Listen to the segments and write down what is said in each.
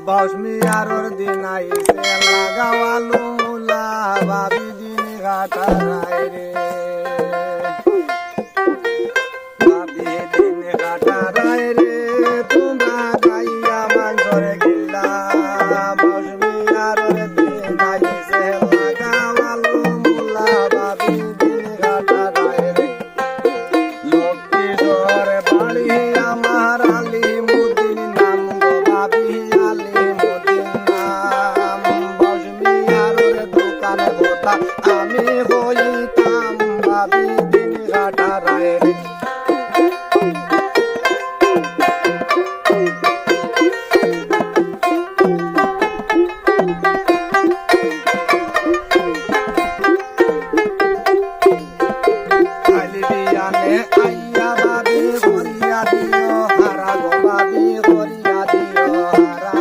বাউসমিয়ারর দিন আইছে লাগাওয়ালু মুলা ভাবি দিন ঘাটারায় রে ভাবি দিন ঘাটারায় রে তোমরা গাইয়া মাঞ্জরে গিল্লা বাউসমিয়ারর দিন আইছে লাগাওয়ালু মুলা ভাবি দিন ঘাটারায় রে লক্ষ্মী জোরে বাড়ি আমার আলী মুদিন নাম গো ভাবি আমি হইতাম ভাবি দিন ঘাটারায় রে খালি বিয়ানে আইয়া ভাবি করিয়া দিও হারা গো ভাবি করিয়া দিও হারা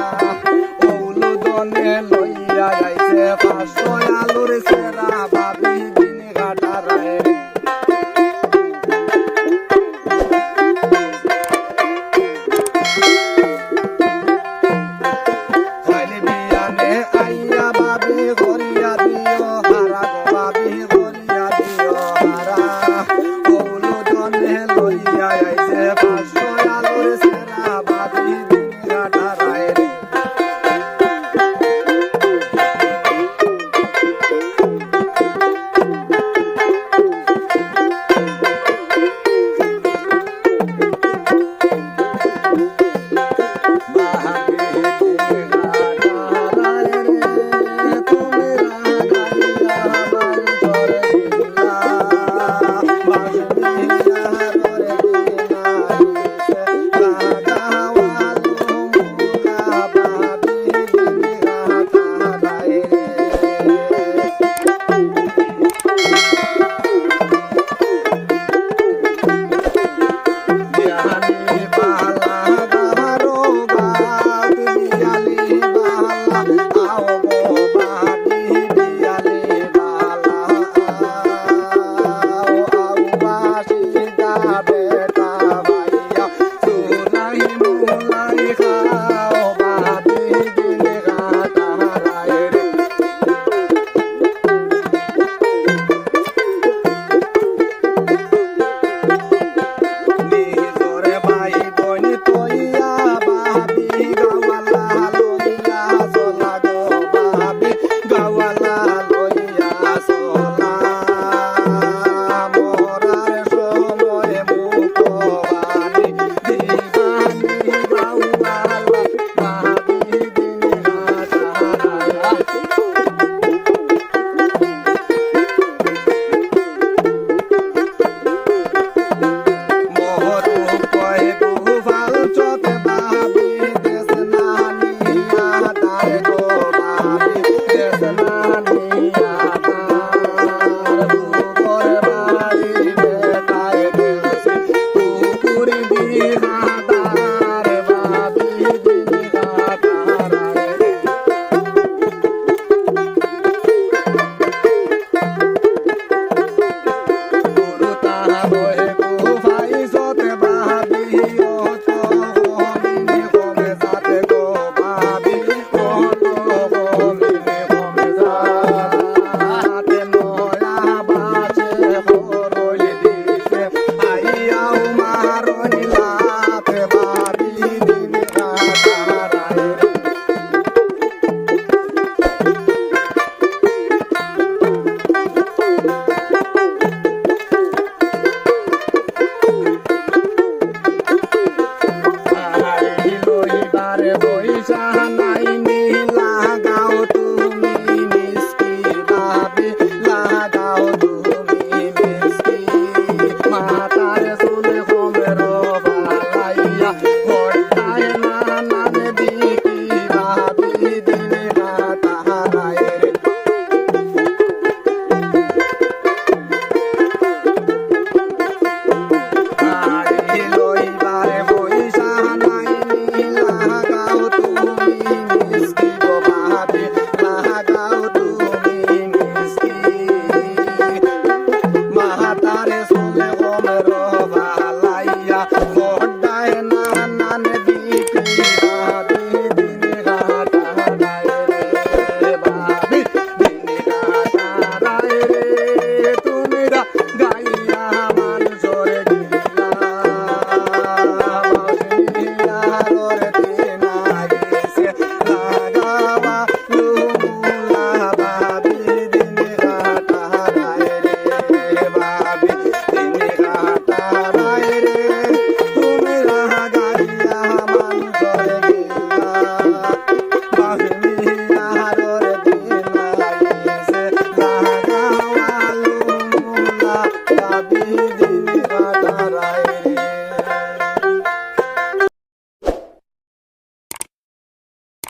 ওলু দনে লইয়া যাইছে 500 আলুর সেরা ভাবি দিন ঘাটারায় রে খালি বিয়ানে আইয়া ভাবি করিয়া দিও হারা গো ভাবি করিয়া দিও হারা ওলু দনে লইয়া আইছে 500 আলুর সেরা ভাবি দিন ঘাটারায় রে তুমি